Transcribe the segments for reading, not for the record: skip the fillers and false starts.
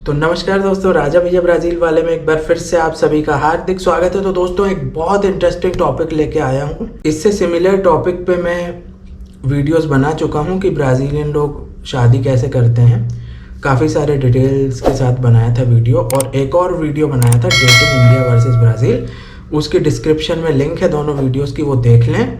तो नमस्कार दोस्तों, राजा भैया ब्राज़ील वाले में एक बार फिर से आप सभी का हार्दिक स्वागत है। तो दोस्तों, एक बहुत इंटरेस्टिंग टॉपिक लेके आया हूँ। इससे सिमिलर टॉपिक पे मैं वीडियोस बना चुका हूँ कि ब्राज़ीलियन लोग शादी कैसे करते हैं। काफ़ी सारे डिटेल्स के साथ बनाया था वीडियो, और एक और वीडियो बनाया था डेटिंग इंडिया वर्सेस ब्राज़ील। उसकी डिस्क्रिप्शन में लिंक है दोनों वीडियोज़ की, वो देख लें।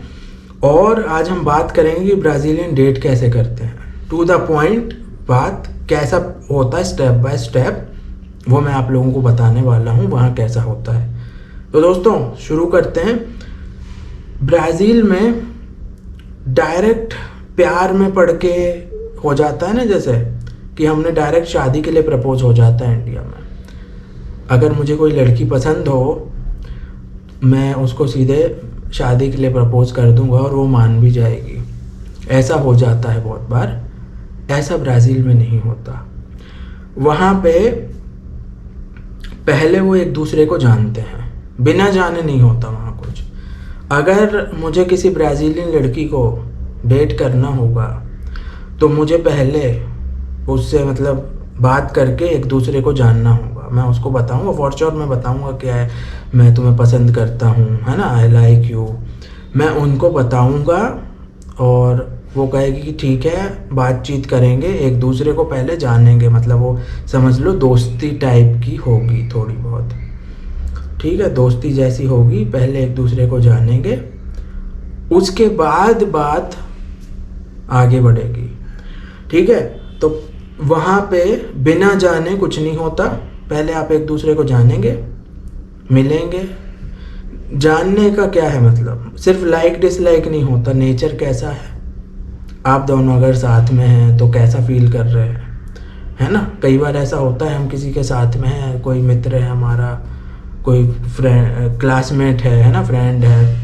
और आज हम बात करेंगे कि ब्राज़ीलियन डेट कैसे करते हैं, टू द पॉइंट बात कैसा होता है, स्टेप बाय स्टेप वो मैं आप लोगों को बताने वाला हूँ वहाँ कैसा होता है। तो दोस्तों, शुरू करते हैं। ब्राज़ील में डायरेक्ट प्यार में पड़ के हो जाता है ना, जैसे कि हमने डायरेक्ट शादी के लिए प्रपोज हो जाता है इंडिया में। अगर मुझे कोई लड़की पसंद हो, मैं उसको सीधे शादी के लिए प्रपोज कर दूंगा और वो मान भी जाएगी। ऐसा हो जाता है बहुत बार। ऐसा ब्राज़ील में नहीं होता। वहाँ पे पहले वो एक दूसरे को जानते हैं, बिना जाने नहीं होता वहाँ कुछ। अगर मुझे किसी ब्राज़ीलियन लड़की को डेट करना होगा तो मुझे पहले उससे बात करके एक दूसरे को जानना होगा। मैं उसको बताऊँगा, फॉर श्योर मैं बताऊँगा क्या है, मैं तुम्हें पसंद करता हूँ, है ना, आई लाइक यू। मैं उनको बताऊँगा और वो कहेगी कि ठीक है, बातचीत करेंगे, एक दूसरे को पहले जानेंगे। वो समझ लो दोस्ती टाइप की होगी थोड़ी बहुत, ठीक है, दोस्ती जैसी होगी। पहले एक दूसरे को जानेंगे, उसके बाद बात आगे बढ़ेगी, ठीक है। तो वहाँ पे बिना जाने कुछ नहीं होता। पहले आप एक दूसरे को जानेंगे, मिलेंगे। जानने का क्या है, सिर्फ लाइक डिसलाइक नहीं होता, नेचर कैसा है, आप दोनों अगर साथ में हैं तो कैसा फील कर रहे हैं, है ना। कई बार ऐसा होता है हम किसी के साथ में हैं, कोई मित्र है हमारा, कोई फ्रेंड, क्लासमेट है ना, फ्रेंड है,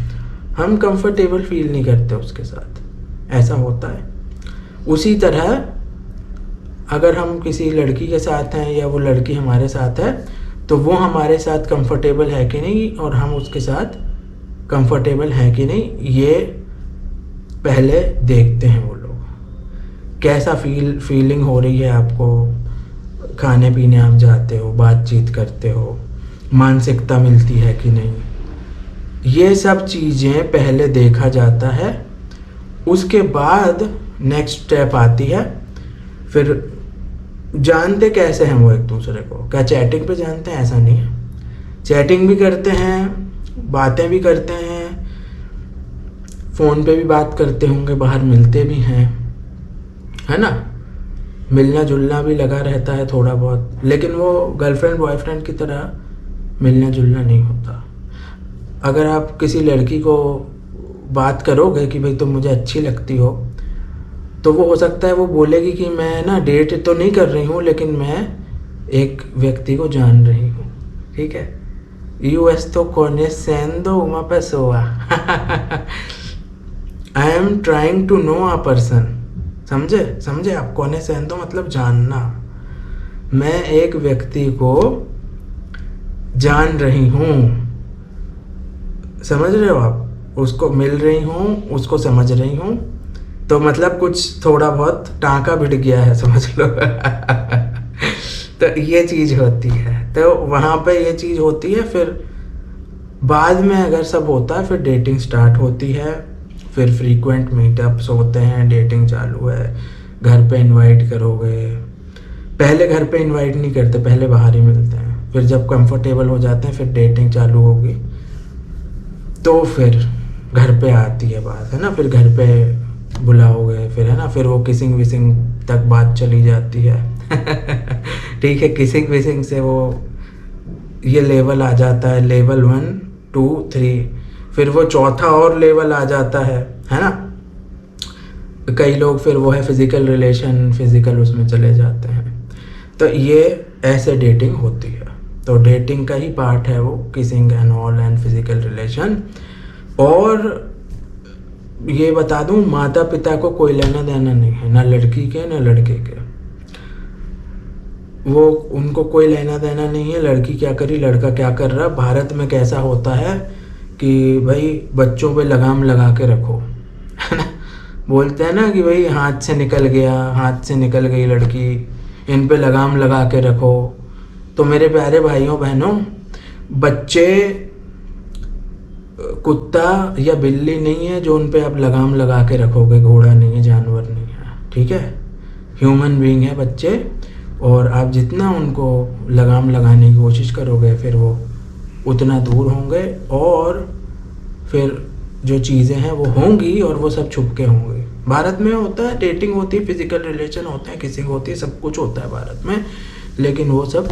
हम कंफर्टेबल फील नहीं करते उसके साथ, ऐसा होता है। उसी तरह अगर हम किसी लड़की के साथ हैं या वो लड़की हमारे साथ है, तो वो हमारे साथ कंफर्टेबल है कि नहीं और हम उसके साथ कंफर्टेबल हैं कि नहीं, ये पहले देखते हैं वो लोग। कैसा फीलिंग हो रही है आपको, खाने पीने आप जाते हो, बातचीत करते हो, मानसिकता मिलती है कि नहीं, ये सब चीज़ें पहले देखा जाता है। उसके बाद नेक्स्ट स्टेप आती है। फिर जानते कैसे हैं वो एक दूसरे को, क्या चैटिंग पे जानते हैं? ऐसा नहीं है, चैटिंग भी करते हैं, बातें भी करते हैं, फ़ोन पे भी बात करते होंगे, बाहर मिलते भी हैं, है ना, मिलना जुलना भी लगा रहता है थोड़ा बहुत। लेकिन वो गर्लफ्रेंड बॉयफ्रेंड की तरह मिलना जुलना नहीं होता। अगर आप किसी लड़की को बात करोगे कि भाई तुम मुझे अच्छी लगती हो, तो वो हो सकता है वो बोलेगी कि मैं ना डेट तो नहीं कर रही हूँ, लेकिन मैं एक व्यक्ति को जान रही हूँ, ठीक है। Eu estou conhecendo uma pessoa. I am trying to know a person. समझे आप? conhecendo मतलब जानना। मैं एक व्यक्ति को जान रही हूँ, समझ रहे हो आप? उसको मिल रही हूँ, उसको समझ रही हूँ, तो कुछ थोड़ा बहुत टाँका भिड़ गया है, समझ लो। तो ये चीज़ होती है, तो वहाँ पे ये चीज़ होती है। फिर बाद में अगर सब होता है, फिर डेटिंग स्टार्ट होती है। फिर फ्रीक्वेंट मीटअप्स होते हैं, डेटिंग चालू है, घर पे इनवाइट करोगे। पहले घर पे इनवाइट नहीं करते, पहले बाहर ही मिलते हैं। फिर जब कंफर्टेबल हो जाते हैं, फिर डेटिंग चालू होगी, तो फिर घर पे आती है बात, है ना। फिर घर पे बुलाओगे, फिर, है ना, फिर वो किसिंग विसिंग तक बात चली जाती है। ठीक है, किसिंग विसिंग से वो ये लेवल आ जाता है, लेवल 1 2 3। फिर वो चौथा और लेवल आ जाता है ना। कई लोग फिर वो है फिजिकल रिलेशन, फिजिकल उसमें चले जाते हैं। तो ये ऐसे डेटिंग होती है। तो डेटिंग का ही पार्ट है वो, kissing and all and physical relation. और ये बता दूं, माता पिता को कोई लेना देना नहीं है, ना लड़की के ना लड़के के। वो उनको कोई लेना देना नहीं है, लड़की क्या करी, लड़का क्या कर रहा। भारत में कैसा होता है कि भाई बच्चों पे लगाम लगा के रखो, है ना। बोलते हैं ना कि भाई हाथ से निकल गया, हाथ से निकल गई लड़की, इन पे लगाम लगा के रखो। तो मेरे प्यारे भाइयों बहनों, बच्चे कुत्ता या बिल्ली नहीं है जो उन पे आप लगाम लगा के रखोगे, घोड़ा नहीं है, जानवर नहीं है, ठीक है। ह्यूमन बीइंग है बच्चे, और आप जितना उनको लगाम लगाने की कोशिश करोगे फिर वो उतना दूर होंगे, और फिर जो चीज़ें हैं वो होंगी और वो सब छुप के होंगी। भारत में होता है, डेटिंग होती है, फिजिकल रिलेशन होते हैं, किसिंग होती है, सब कुछ होता है भारत में, लेकिन वो सब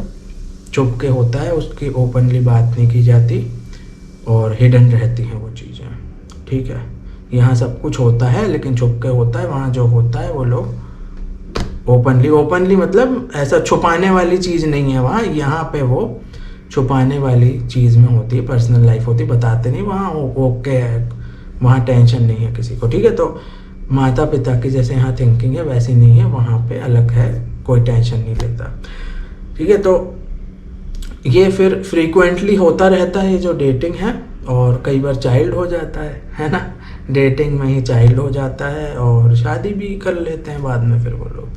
छुप के होता है, उसकी ओपनली बात नहीं की जाती और हिडन रहती हैं वो चीज़ें, ठीक है। यहाँ सब कुछ होता है लेकिन छुप के होता है, वहाँ जो होता है वो लोग ओपनली मतलब ऐसा छुपाने वाली चीज़ नहीं है वहाँ। यहाँ पे वो छुपाने वाली चीज़ में होती है, पर्सनल लाइफ होती है, बताते नहीं, वहाँ ओके है, वहाँ टेंशन नहीं है किसी को, ठीक है। तो माता पिता की जैसे यहाँ थिंकिंग है वैसी नहीं है, वहाँ पे अलग है, कोई टेंशन नहीं लेता, ठीक है। तो ये फिर फ्रीक्वेंटली होता रहता है जो डेटिंग है, और कई बार चाइल्ड हो जाता है ना, डेटिंग में ही चाइल्ड हो जाता है, और शादी भी कर लेते हैं बाद में फिर वो लोग।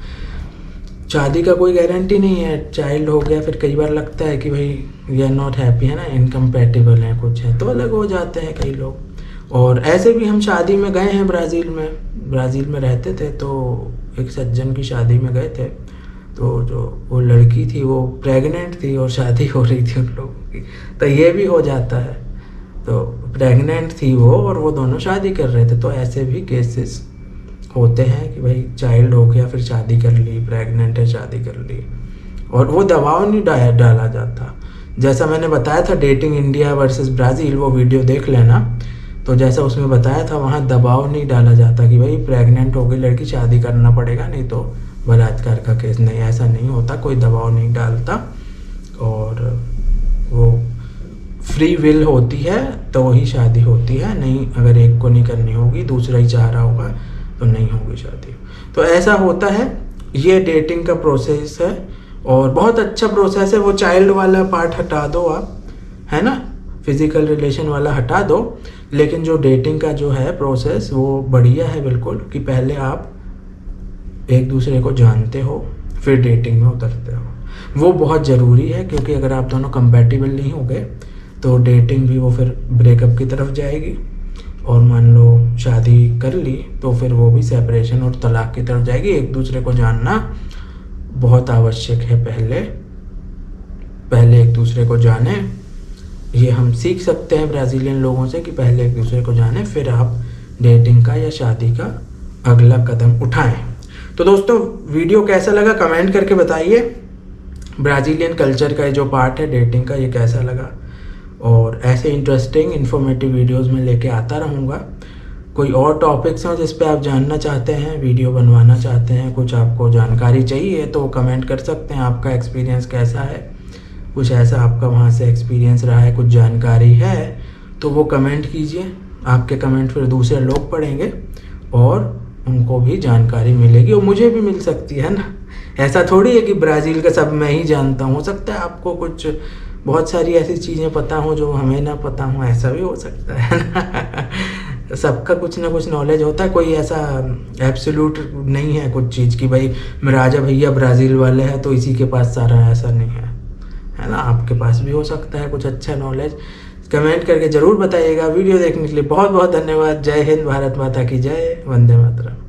शादी का कोई गारंटी नहीं है, चाइल्ड हो गया फिर कई बार लगता है कि भाई वी आर नॉट हैप्पी, है ना, इनकम्पैटिबल हैं कुछ है, तो अलग हो जाते हैं कई लोग। और ऐसे भी हम शादी में गए हैं, ब्राज़ील में रहते थे, तो एक सज्जन की शादी में गए थे, तो जो वो लड़की थी वो प्रेग्नेंट थी और शादी हो रही थी उन लोगों की, तो ये भी हो जाता है। तो प्रेग्नेंट थी वो और वो दोनों शादी कर रहे थे, तो ऐसे भी केसेस होते हैं कि भाई चाइल्ड हो गया फिर शादी कर ली, प्रेग्नेंट है शादी कर ली, और वो दबाव नहीं डाला जाता। जैसा मैंने बताया था डेटिंग इंडिया वर्सेस ब्राज़ील, वो वीडियो देख लेना, तो जैसा उसमें बताया था वहाँ दबाव नहीं डाला जाता कि भाई प्रेग्नेंट हो गई लड़की शादी करना पड़ेगा नहीं तो बलात्कार का केस, नहीं, ऐसा नहीं होता, कोई दबाव नहीं डालता, और वो फ्री विल होती है तो ही शादी होती है, नहीं अगर एक को नहीं करनी होगी दूसरा ही चाह रहा होगा तो नहीं होगी शादी। तो ऐसा होता है, ये डेटिंग का प्रोसेस है, और बहुत अच्छा प्रोसेस है। वो चाइल्ड वाला पार्ट हटा दो आप, है ना, फिजिकल रिलेशन वाला हटा दो, लेकिन जो डेटिंग का जो है प्रोसेस वो बढ़िया है बिल्कुल, कि पहले आप एक दूसरे को जानते हो फिर डेटिंग में उतरते हो, वो बहुत ज़रूरी है, क्योंकि अगर आप दोनों कंपैटिबल नहीं हो गए तो डेटिंग भी वो फिर ब्रेकअप की तरफ जाएगी, और मान लो शादी कर ली तो फिर वो भी सेपरेशन और तलाक की तरफ जाएगी। एक दूसरे को जानना बहुत आवश्यक है, पहले एक दूसरे को जाने, ये हम सीख सकते हैं ब्राज़ीलियन लोगों से कि पहले एक दूसरे को जाने फिर आप डेटिंग का या शादी का अगला कदम उठाएं। तो दोस्तों वीडियो कैसा लगा कमेंट करके बताइए, ब्राज़ीलियन कल्चर का जो पार्ट है डेटिंग का ये कैसा लगा, और ऐसे इंटरेस्टिंग इन्फॉर्मेटिव वीडियोस में लेके आता रहूँगा। कोई और टॉपिक्स हो जिस पे आप जानना चाहते हैं, वीडियो बनवाना चाहते हैं, कुछ आपको जानकारी चाहिए तो कमेंट कर सकते हैं, आपका एक्सपीरियंस कैसा है, कुछ ऐसा आपका वहाँ से एक्सपीरियंस रहा है, कुछ जानकारी है तो वो कमेंट कीजिए, आपके कमेंट फिर दूसरे लोग पढ़ेंगे और उनको भी जानकारी मिलेगी और मुझे भी मिल सकती है ना। ऐसा थोड़ी है कि ब्राज़ील का सब मैं ही जानता हूँ, हो सकता है आपको कुछ बहुत सारी ऐसी चीज़ें पता हो जो हमें ना पता हो, ऐसा भी हो सकता है ना। सबका कुछ ना कुछ नॉलेज होता है, कोई ऐसा एब्सोल्यूट नहीं है कुछ चीज़ की भाई राजा भैया ब्राज़ील वाले हैं तो इसी के पास सारा, ऐसा नहीं है ना। आपके पास भी हो सकता है कुछ अच्छा नॉलेज, कमेंट करके ज़रूर बताइएगा। वीडियो देखने के लिए बहुत बहुत धन्यवाद। जय हिंद, भारत माता की जय, वंदे मातरम।